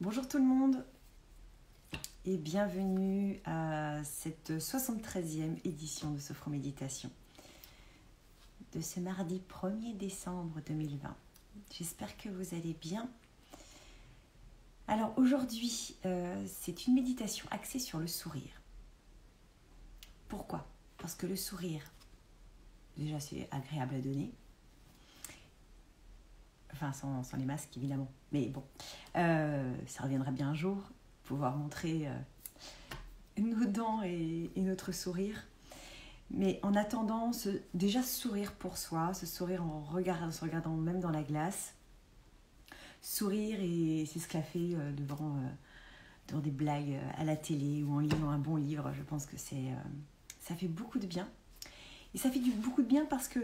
Bonjour tout le monde et bienvenue à cette 73e édition de Sophroméditation de ce mardi 1er décembre 2020. J'espère que vous allez bien. Alors aujourd'hui, c'est une méditation axée sur le sourire. Pourquoi ? Parce que le sourire, déjà c'est agréable à donner. Enfin, sans les masques, évidemment. Mais bon, ça reviendra bien un jour, pouvoir montrer nos dents et notre sourire. Mais en attendant, déjà sourire pour soi, se sourire en se regardant même dans la glace, sourire et s'esclaffer devant des blagues à la télé ou en lisant un bon livre, je pense que ça fait beaucoup de bien. Et ça fait beaucoup de bien parce que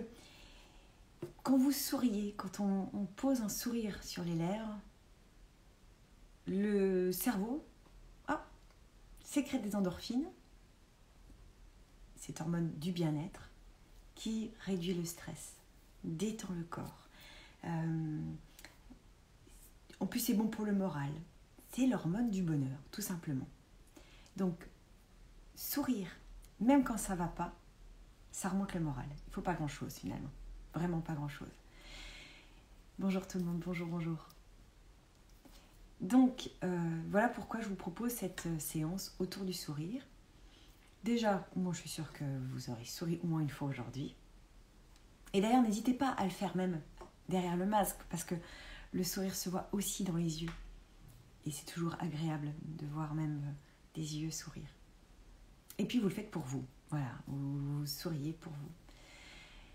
quand vous souriez, quand on pose un sourire sur les lèvres, le cerveau sécrète des endorphines, cette hormone du bien-être, qui réduit le stress, détend le corps. En plus, c'est bon pour le moral. C'est l'hormone du bonheur, tout simplement. Donc, sourire, même quand ça ne va pas, ça remonte le moral. Il ne faut pas grand-chose, finalement. Vraiment pas grand-chose. Bonjour tout le monde, bonjour. Donc, voilà pourquoi je vous propose cette séance autour du sourire. Déjà, moi je suis sûre que vous aurez souri au moins une fois aujourd'hui. Et d'ailleurs, n'hésitez pas à le faire même derrière le masque, parce que le sourire se voit aussi dans les yeux. Et c'est toujours agréable de voir même des yeux sourire. Et puis vous le faites pour vous. Voilà, vous souriez pour vous.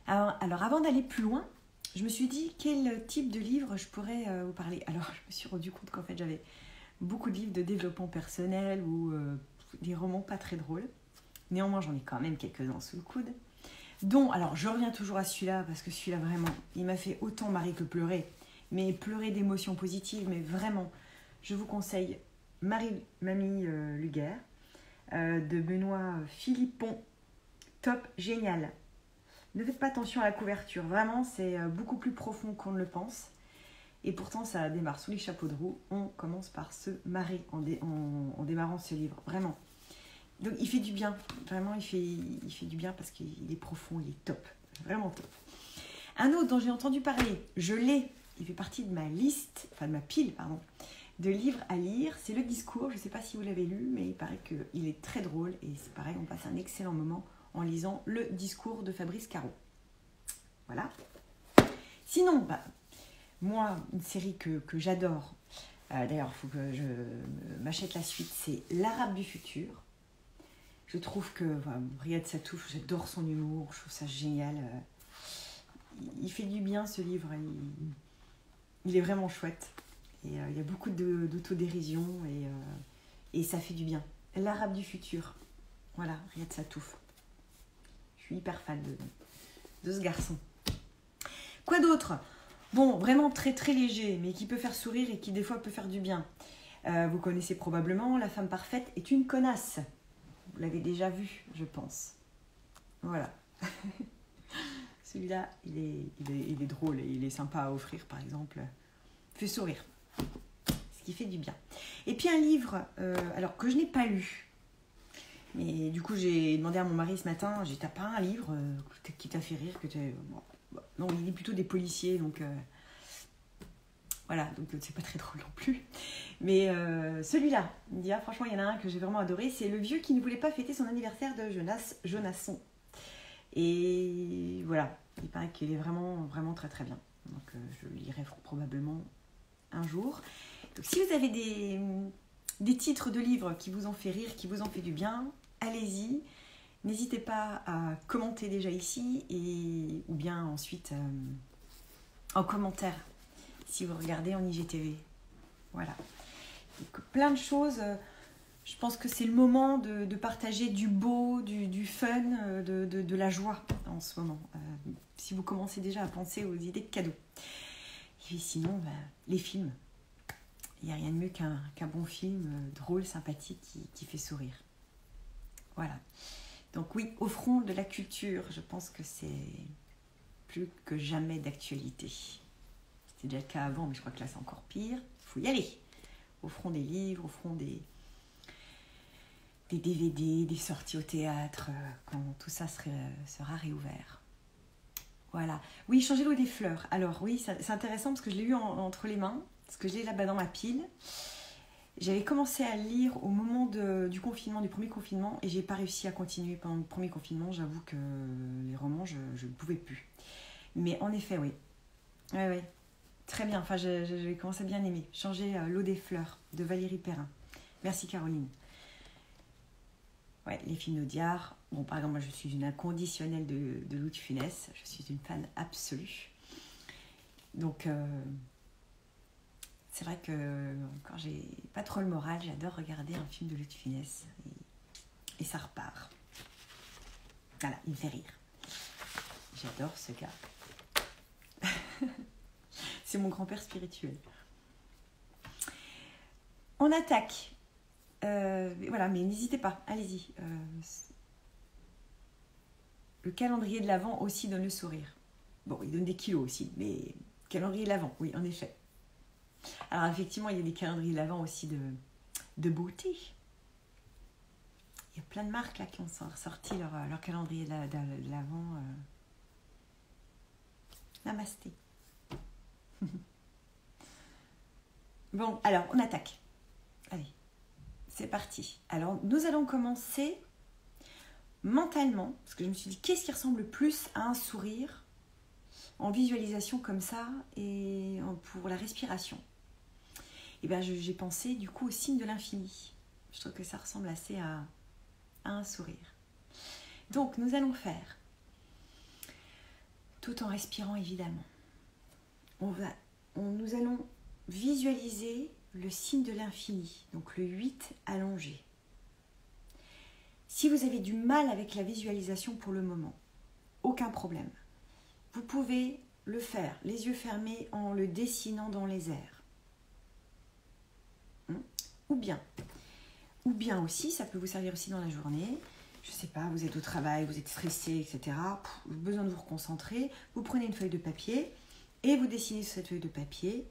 Alors, avant d'aller plus loin, je me suis dit quel type de livre je pourrais vous parler. Alors, je me suis rendu compte qu'en fait, j'avais beaucoup de livres de développement personnel ou des romans pas très drôles. Néanmoins, j'en ai quand même quelques-uns sous le coude. Alors, je reviens toujours à celui-là, parce que celui-là, vraiment, il m'a fait autant marrer que pleurer. Mais pleurer d'émotions positives, mais vraiment, je vous conseille Mamie Luguer, de Benoît Philippon. Top, génial. Ne faites pas attention à la couverture, vraiment c'est beaucoup plus profond qu'on ne le pense. Et pourtant ça démarre sous les chapeaux de roue, on commence par se marrer en démarrant ce livre, vraiment. Donc il fait du bien, vraiment il fait du bien parce qu'il est profond, il est top, vraiment top. Un autre dont j'ai entendu parler, il fait partie de ma liste, enfin de ma pile, de livres à lire, c'est Le Discours. Je ne sais pas si vous l'avez lu, mais il paraît qu'il est très drôle et c'est pareil, on passe un excellent moment en lisant Le Discours de Fabrice Caro. Voilà. Sinon, moi, une série que j'adore, d'ailleurs, il faut que je m'achète la suite, c'est L'Arabe du futur. Je trouve que Riyad Satouf, j'adore son humour, je trouve ça génial. Il fait du bien ce livre, il est vraiment chouette. Et il y a beaucoup d'autodérision et ça fait du bien. L'Arabe du futur, voilà, Riyad Satouf. Je suis hyper fan de ce garçon. Quoi d'autre ? Bon, vraiment très très léger, mais qui peut faire sourire et qui des fois peut faire du bien. Vous connaissez probablement La femme parfaite est une connasse. Vous l'avez déjà vu, je pense. Voilà. Celui-là, il est drôle et il est sympa à offrir, par exemple. Fait sourire. Ce qui fait du bien. Et puis un livre, alors que je n'ai pas lu. Mais du coup, j'ai demandé à mon mari ce matin, t'as pas un livre qui t'a fait rire non, il est plutôt des policiers, donc voilà, donc c'est pas très drôle non plus. Mais celui-là, il me dit, franchement, il y en a un que j'ai vraiment adoré, c'est Le vieux qui ne voulait pas fêter son anniversaire de Jonasson. Et voilà, il paraît qu'il est vraiment, vraiment très très bien. Donc je le lirai probablement un jour. Donc si vous avez des titres de livres qui vous ont fait rire, qui vous ont fait du bien, allez-y. N'hésitez pas à commenter déjà ici ou bien ensuite en commentaire si vous regardez en IGTV. Voilà. Donc, plein de choses. Je pense que c'est le moment de partager du beau, du fun, de la joie en ce moment. Si vous commencez déjà à penser aux idées de cadeaux. Et sinon, les films. Il n'y a rien de mieux qu'un bon film drôle, sympathique qui fait sourire. Voilà. Donc oui, offrons de la culture. Je pense que c'est plus que jamais d'actualité. C'était déjà le cas avant, mais je crois que là c'est encore pire. Il faut y aller. offront des livres, offront des DVD, des sorties au théâtre, quand tout ça sera réouvert. Voilà. Oui, changer l'eau des fleurs. Alors oui, c'est intéressant parce que je l'ai eu entre les mains, parce que je l'ai là-bas dans ma pile. J'avais commencé à lire au moment du confinement, du premier confinement, et j'ai pas réussi à continuer pendant le premier confinement. J'avoue que les romans, je ne pouvais plus. Mais en effet, oui. Ouais. Très bien. Enfin, j'ai commencé à bien aimer. Changer l'eau des fleurs de Valérie Perrin. Merci Caroline. Ouais, les films d'Audiard. Bon, par exemple, moi, je suis une inconditionnelle de Louis de Funès. Je suis une fan absolue. Donc, c'est vrai que quand j'ai pas trop le moral, j'adore regarder un film de Louis de Funès. Et ça repart. Voilà, il me fait rire. J'adore ce gars. C'est mon grand-père spirituel. On attaque. Voilà, mais n'hésitez pas, allez-y. Le calendrier de l'Avent aussi donne le sourire. Bon, il donne des kilos aussi, mais calendrier de l'Avent, oui, en effet. Alors effectivement, il y a des calendriers de l'Avent aussi de beauté. Il y a plein de marques là qui ont sorti leur calendrier de l'Avent. Namasté. Bon, alors, on attaque. Allez, c'est parti. Alors, nous allons commencer mentalement, parce que je me suis dit, qu'est-ce qui ressemble le plus à un sourire en visualisation comme ça et pour la respiration? Et bien, j'ai pensé du coup au signe de l'infini. Je trouve que ça ressemble assez à un sourire. Donc, nous allons faire, tout en respirant évidemment, nous allons visualiser le signe de l'infini, donc le 8 allongé. Si vous avez du mal avec la visualisation pour le moment, aucun problème. Vous pouvez le faire les yeux fermés en le dessinant dans les airs. Ou bien aussi, ça peut vous servir aussi dans la journée. Je ne sais pas, vous êtes au travail, vous êtes stressé, etc. Vous avez besoin de vous reconcentrer. Vous prenez une feuille de papier et vous dessinez sur cette feuille de papier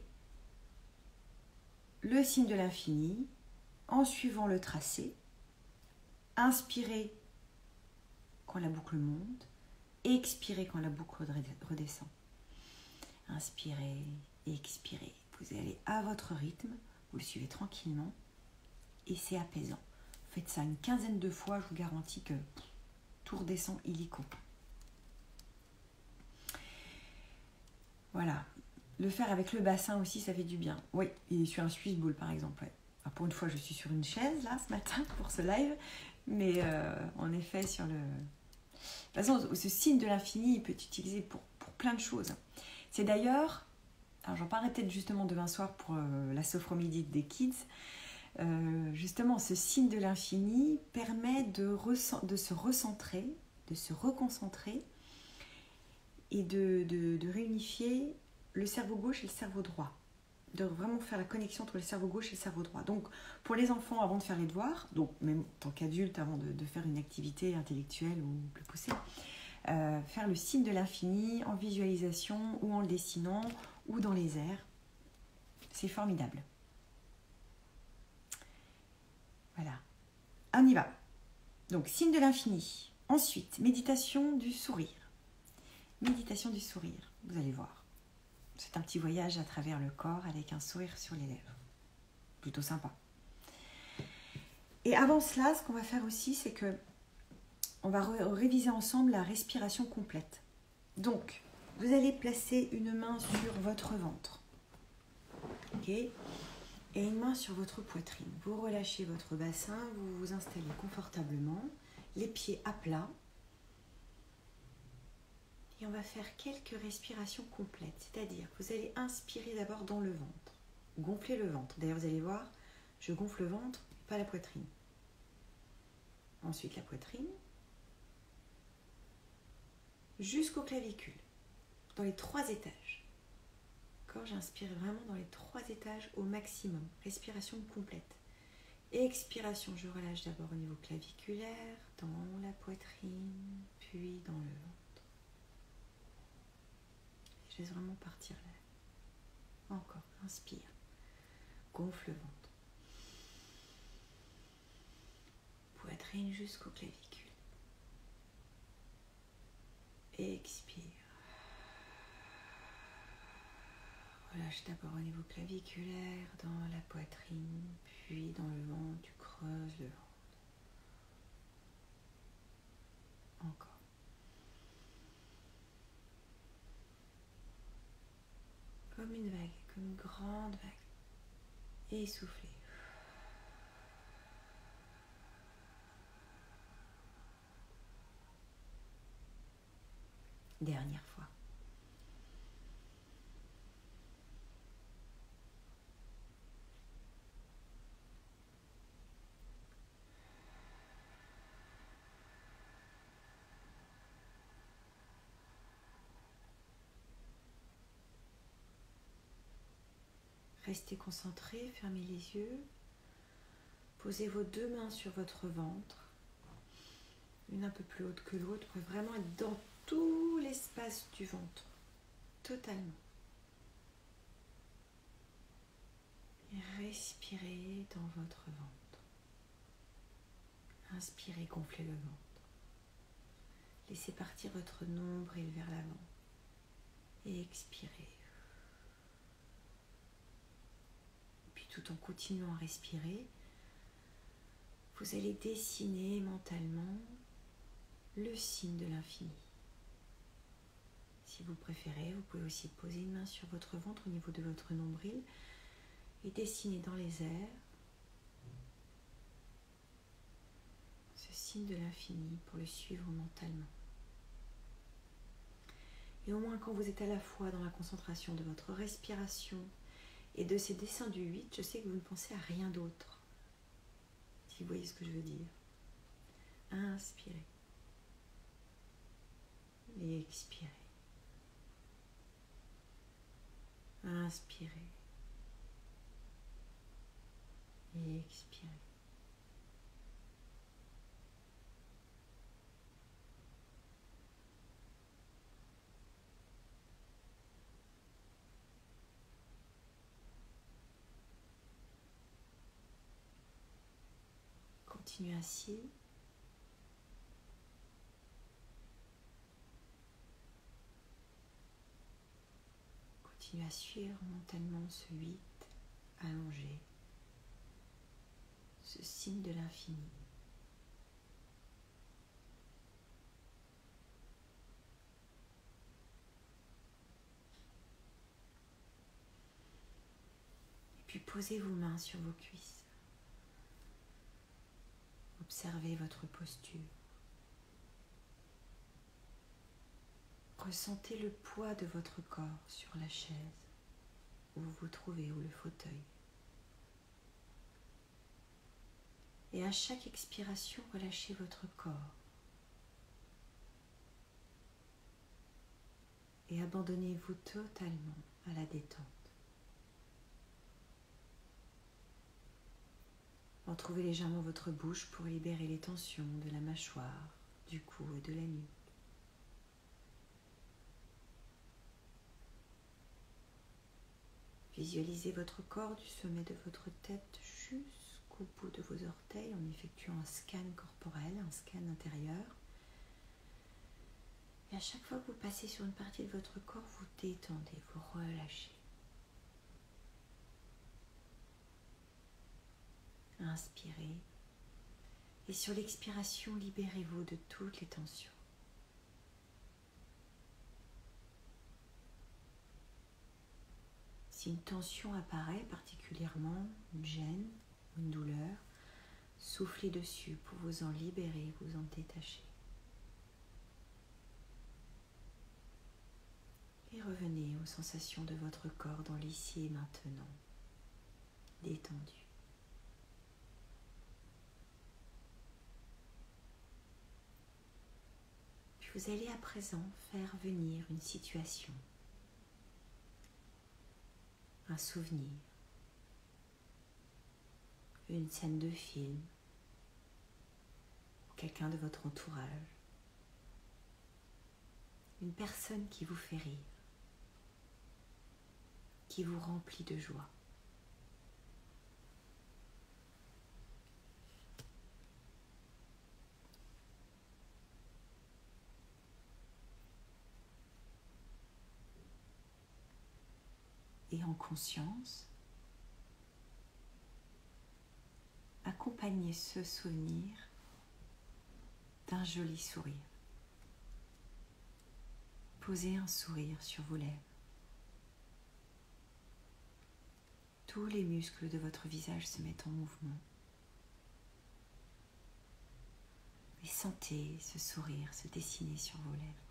le signe de l'infini en suivant le tracé. Inspirez quand la boucle monte et expirez quand la boucle redescend. Inspirez et expirez. Vous allez à votre rythme, vous le suivez tranquillement et c'est apaisant. Faites ça une quinzaine de fois, je vous garantis que tout redescend illico. Voilà. Le faire avec le bassin aussi, ça fait du bien. Oui, et sur un Swiss ball par exemple. Ouais. Alors, pour une fois, je suis sur une chaise là ce matin pour ce live, mais en effet, sur le... De toute façon, ce signe de l'infini, il peut être utilisé pour plein de choses. C'est d'ailleurs, alors j'en parlerai peut-être justement demain soir pour la sophromédite des kids, justement ce signe de l'infini permet de se recentrer, de se reconcentrer et de réunifier le cerveau gauche et le cerveau droit, de vraiment faire la connexion entre le cerveau gauche et le cerveau droit. Donc pour les enfants, avant de faire les devoirs, donc même en tant qu'adulte, avant de faire une activité intellectuelle ou plus poussée, faire le signe de l'infini en visualisation ou en le dessinant ou dans les airs, c'est formidable. Voilà, on y va. Donc signe de l'infini. Ensuite, méditation du sourire. Méditation du sourire, vous allez voir. C'est un petit voyage à travers le corps avec un sourire sur les lèvres. Plutôt sympa. Et avant cela, ce qu'on va faire aussi, c'est que on va réviser ensemble la respiration complète. Donc, vous allez placer une main sur votre ventre. Ok ? Et une main sur votre poitrine. Vous relâchez votre bassin, vous vous installez confortablement, les pieds à plat. Et on va faire quelques respirations complètes. C'est-à-dire, vous allez inspirer d'abord dans le ventre. Gonflez le ventre. D'ailleurs, vous allez voir, je gonfle le ventre, pas la poitrine. Ensuite, la poitrine. Jusqu'aux clavicules. Dans les 3 étages. D'accord ? J'inspire vraiment dans les 3 étages au maximum. Respiration complète. Expiration, je relâche d'abord au niveau claviculaire, dans la poitrine, puis dans le ventre. Je laisse vraiment partir là. Encore, inspire. Gonfle le ventre. poitrine jusqu'aux clavicules. Expire. Relâche d'abord au niveau claviculaire, dans la poitrine, puis dans le ventre, tu creuses le ventre. Encore. Comme une vague, comme une grande vague. Et soufflez. Dernière fois. Restez concentré, fermez les yeux. Posez vos deux mains sur votre ventre. Une un peu plus haute que l'autre. Vous pouvez vraiment être dans tout l'espace du ventre. Totalement. Et respirez dans votre ventre. Inspirez, gonflez le ventre. Laissez partir votre nombril vers l'avant. Et expirez. Puis tout en continuant à respirer, vous allez dessiner mentalement le signe de l'infini. Si vous préférez, vous pouvez aussi poser une main sur votre ventre au niveau de votre nombril et dessiner dans les airs ce signe de l'infini pour le suivre mentalement. Et au moins quand vous êtes à la fois dans la concentration de votre respiration et de ces dessins du 8, je sais que vous ne pensez à rien d'autre. Si vous voyez ce que je veux dire. Inspirez. Et expirez. Inspirez. Et expirez. Continuez ainsi. Continuez à suivre mentalement ce 8 allongé, ce signe de l'infini. Et puis posez vos mains sur vos cuisses. Observez votre posture. Ressentez le poids de votre corps sur la chaise où vous vous trouvez ou le fauteuil. Et à chaque expiration, relâchez votre corps. Et abandonnez-vous totalement à la détente. Retrouvez légèrement votre bouche pour libérer les tensions de la mâchoire, du cou et de la nuque. Visualisez votre corps du sommet de votre tête jusqu'au bout de vos orteils en effectuant un scan corporel, un scan intérieur. Et à chaque fois que vous passez sur une partie de votre corps, vous détendez, vous relâchez. Inspirez. Et sur l'expiration, libérez-vous de toutes les tensions. Si une tension apparaît, particulièrement une gêne ou une douleur, soufflez dessus pour vous en libérer, vous en détacher. Et revenez aux sensations de votre corps dans l'ici et maintenant, détendu. Puis vous allez à présent faire venir une situation, un souvenir, une scène de film, quelqu'un de votre entourage, une personne qui vous fait rire, qui vous remplit de joie. conscience, accompagnez ce souvenir d'un joli sourire. Posez un sourire sur vos lèvres. Tous les muscles de votre visage se mettent en mouvement. Et sentez ce sourire se dessiner sur vos lèvres.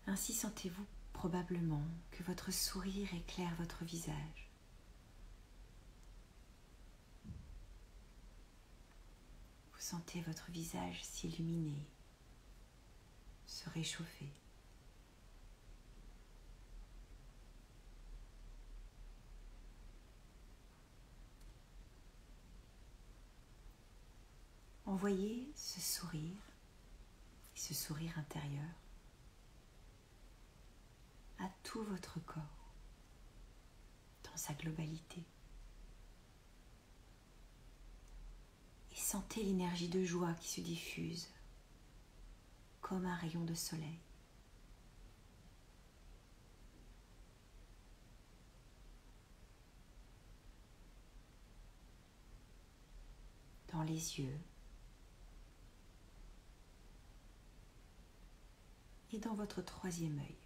Ainsi sentez-vous probablement que votre sourire éclaire votre visage. Vous sentez votre visage s'illuminer, se réchauffer. Envoyez ce sourire intérieur, à tout votre corps, dans sa globalité. Et sentez l'énergie de joie qui se diffuse, comme un rayon de soleil. Dans les yeux, et dans votre troisième œil,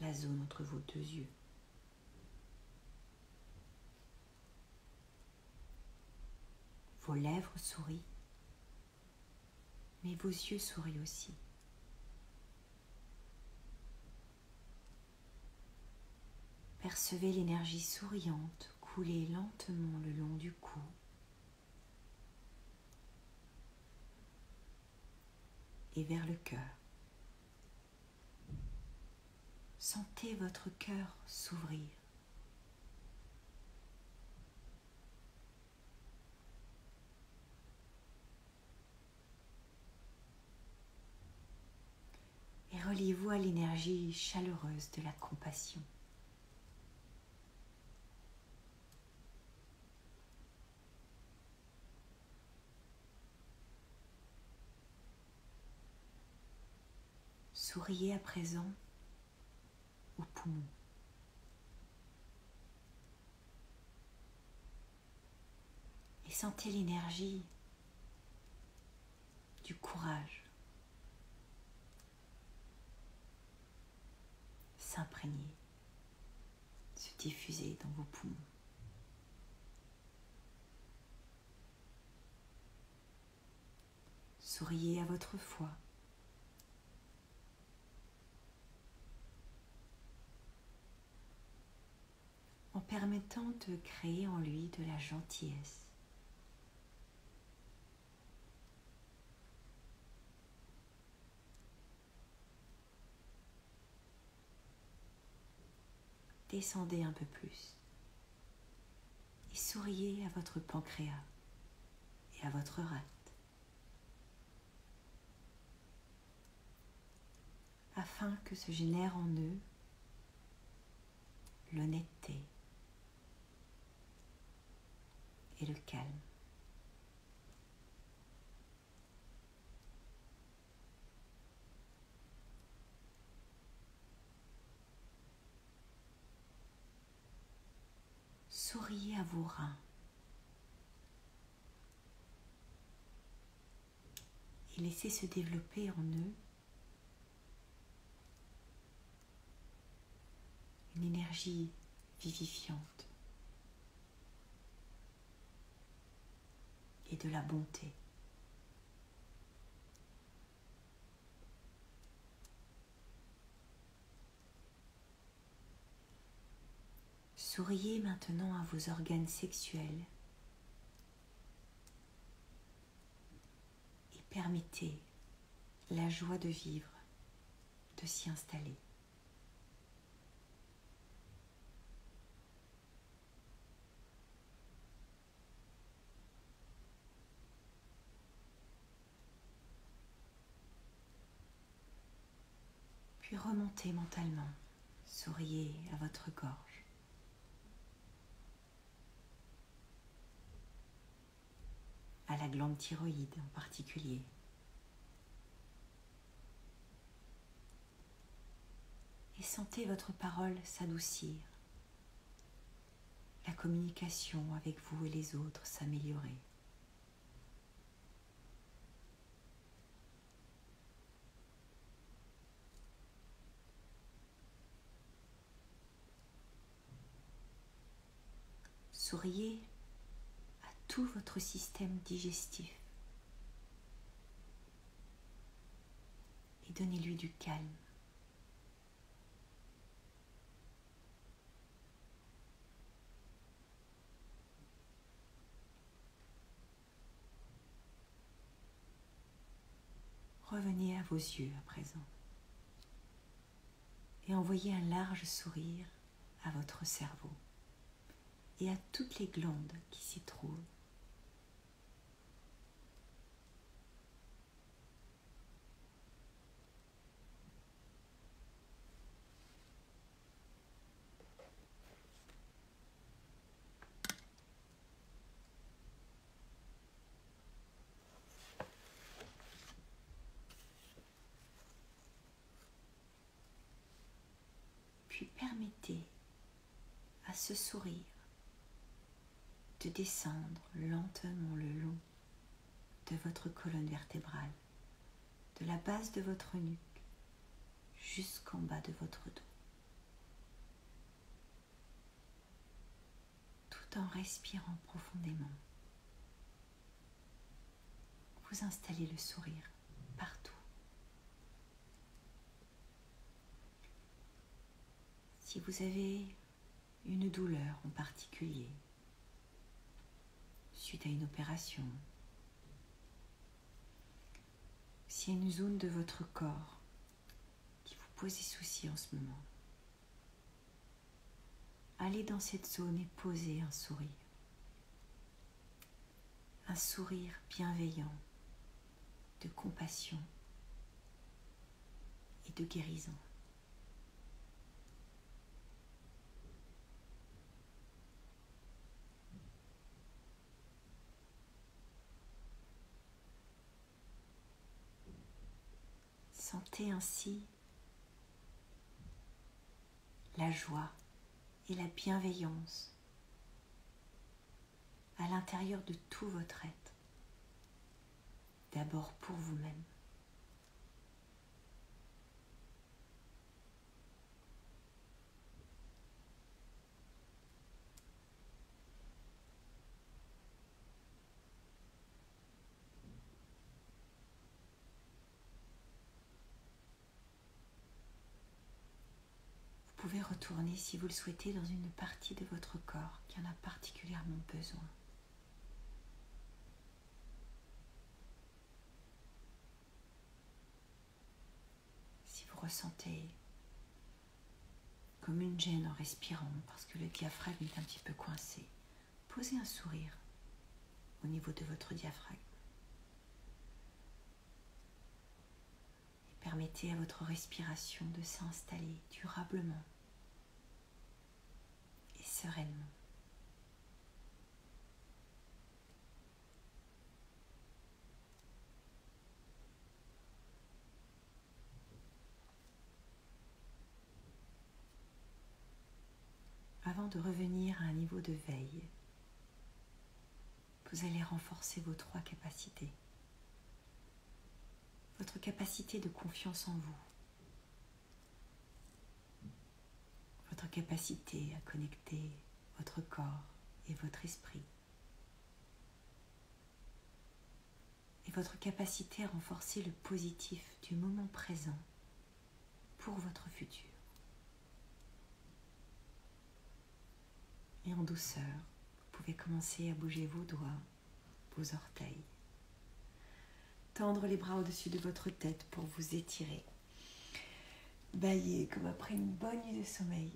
la zone entre vos deux yeux. Vos lèvres sourient, mais vos yeux sourient aussi. Percevez l'énergie souriante couler lentement le long du cou, et vers le cœur. Sentez votre cœur s'ouvrir. Et reliez-vous à l'énergie chaleureuse de la compassion. Souriez à présent aux poumons. Et sentez l'énergie du courage s'imprégner, se diffuser dans vos poumons. Souriez à votre foi. En permettant de créer en lui de la gentillesse. Descendez un peu plus et souriez à votre pancréas et à votre rate, afin que se génère en eux l'honnêteté et le calme. Souriez à vos reins et laissez se développer en eux une énergie vivifiante et de la bonté. Souriez maintenant à vos organes sexuels et permettez la joie de vivre de s'y installer. Puis remontez mentalement, souriez à votre gorge. À la glande thyroïde en particulier. sentez votre parole s'adoucir, la communication avec vous et les autres s'améliorer. Souriez à tout votre système digestif et donnez-lui du calme. Revenez à vos yeux à présent et envoyez un large sourire à votre cerveau et à toutes les glandes qui s'y trouvent. Puis permettez à ce sourire de descendre lentement le long de votre colonne vertébrale, de la base de votre nuque jusqu'en bas de votre dos, tout en respirant profondément. Vous installez le sourire partout. Si vous avez une douleur en particulier, suite à une opération, s'il y a une zone de votre corps qui vous pose des soucis en ce moment, allez dans cette zone et posez un sourire bienveillant, de compassion et de guérison. Sentez ainsi la joie et la bienveillance à l'intérieur de tout votre être. D'abord pour vous-même. Vous pouvez retourner, si vous le souhaitez, dans une partie de votre corps qui en a particulièrement besoin. Si vous ressentez comme une gêne en respirant parce que le diaphragme est un petit peu coincé, posez un sourire au niveau de votre diaphragme. Et permettez à votre respiration de s'installer durablement et sereinement. Avant de revenir à un niveau de veille, vous allez renforcer vos 3 capacités. Votre capacité de confiance en vous, votre capacité à connecter votre corps et votre esprit, et votre capacité à renforcer le positif du moment présent pour votre futur. Et en douceur, vous pouvez commencer à bouger vos doigts, vos orteils. Tendre les bras au-dessus de votre tête pour vous étirer. Bâiller comme après une bonne nuit de sommeil.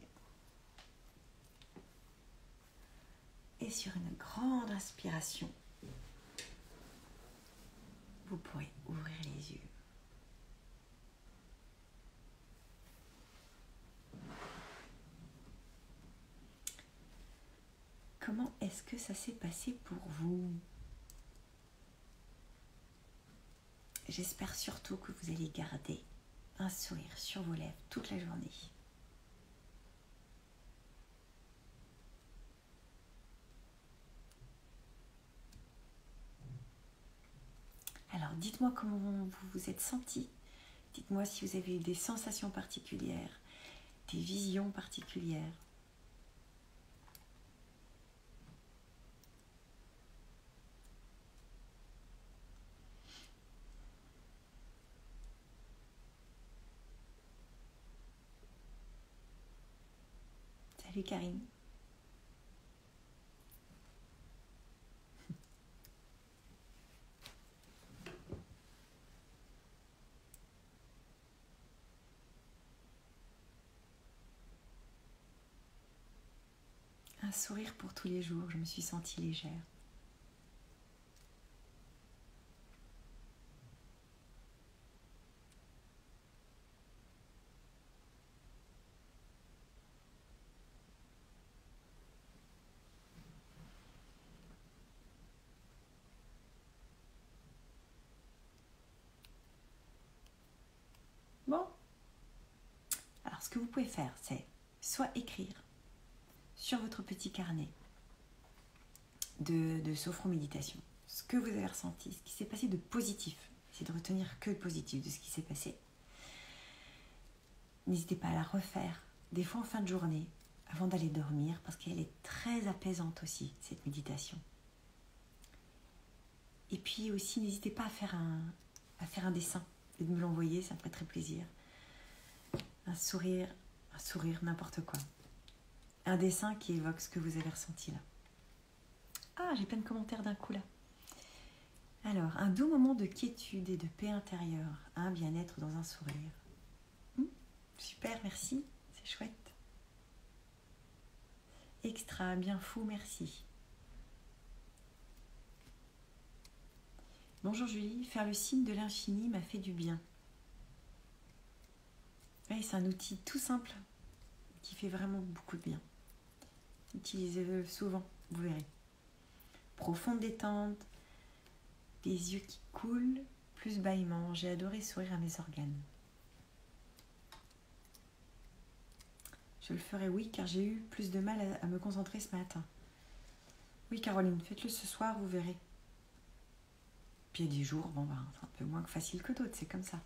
Et sur une grande inspiration, vous pourrez ouvrir les yeux. Comment est-ce que ça s'est passé pour vous ? J'espère surtout que vous allez garder un sourire sur vos lèvres toute la journée. Alors, dites-moi comment vous vous êtes senti. Dites-moi si vous avez eu des sensations particulières, des visions particulières. Salut Karine. Un sourire pour tous les jours, je me suis sentie légère. Bon, alors ce que vous pouvez faire, c'est soit écrire sur votre petit carnet de sophroméditation ce que vous avez ressenti, ce qui s'est passé de positif. Essayez de retenir que le positif de ce qui s'est passé. N'hésitez pas à la refaire, des fois en fin de journée, avant d'aller dormir, parce qu'elle est très apaisante aussi, cette méditation. Et puis aussi, n'hésitez pas à faire un dessin et de me l'envoyer, ça me ferait très plaisir. Un sourire, n'importe quoi. Un dessin qui évoque ce que vous avez ressenti là. Ah, j'ai plein de commentaires d'un coup là. Alors, un doux moment de quiétude et de paix intérieure, un bien-être dans un sourire. Super, merci, c'est chouette. Extra, bien fou, merci. Bonjour Julie, faire le signe de l'infini m'a fait du bien. Oui, c'est un outil tout simple qui fait vraiment beaucoup de bien. Utilisez-le souvent, vous verrez. Profonde détente, les yeux qui coulent, plus bâillement. J'ai adoré sourire à mes organes. Je le ferai, oui, car j'ai eu plus de mal à me concentrer ce matin. Oui, Caroline, faites-le ce soir, vous verrez. Puis il y a des jours, c'est un peu moins facile que d'autres, c'est comme ça.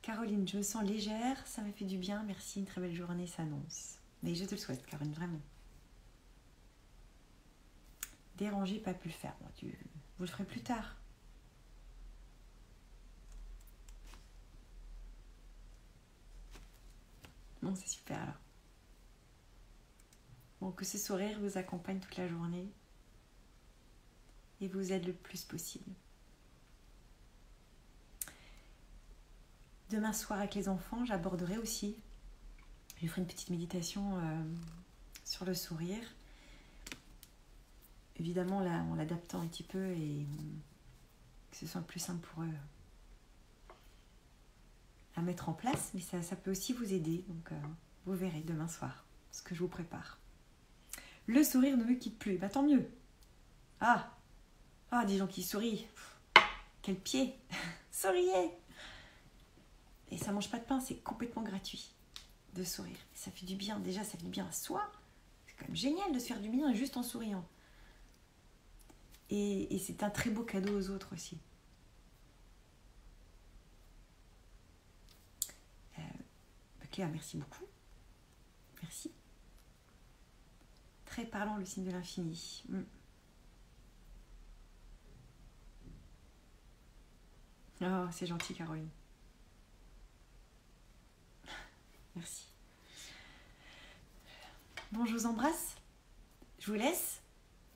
Caroline, je me sens légère, ça m'a fait du bien, merci, une très belle journée s'annonce. Mais je te le souhaite, Caroline, vraiment. Dérangé, pas pu le faire. Bon, vous le ferez plus tard. Bon, c'est super alors. Bon, que ce sourire vous accompagne toute la journée et vous aide le plus possible. Demain soir avec les enfants, j'aborderai aussi, je ferai une petite méditation sur le sourire. Évidemment, là, en l'adaptant un petit peu et que ce soit plus simple pour eux à mettre en place. Mais ça peut aussi vous aider. Donc, vous verrez demain soir ce que je vous prépare. Le sourire ne me quitte plus. Bah, tant mieux. Ah, des gens qui sourient. Quel pied. Souriez. Et ça mange pas de pain, c'est complètement gratuit de sourire. Ça fait du bien. Déjà, ça fait du bien à soi. C'est quand même génial de se faire du bien juste en souriant. Et c'est un très beau cadeau aux autres aussi. Cléa, merci beaucoup. Merci. Très parlant, le signe de l'infini. Oh, c'est gentil, Caroline. Merci. Bon, je vous embrasse. Je vous laisse.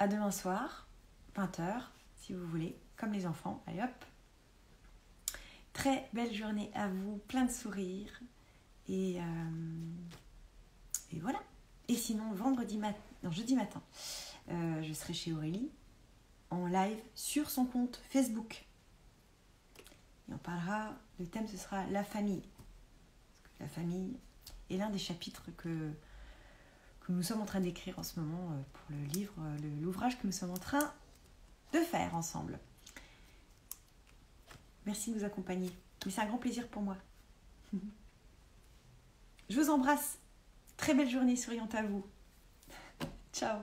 À demain soir, 20h, si vous voulez, comme les enfants. Allez hop. Très belle journée à vous, plein de sourires. Et voilà. Et sinon, jeudi matin, je serai chez Aurélie en live sur son compte Facebook. Et on parlera, le thème ce sera la famille. Parce que la famille est l'un des chapitres que nous sommes en train d'écrire en ce moment pour le livre, l'ouvrage que nous sommes en train de faire ensemble. Merci de nous accompagner. Mais c'est un grand plaisir pour moi. Je vous embrasse. Très belle journée souriante à vous. Ciao.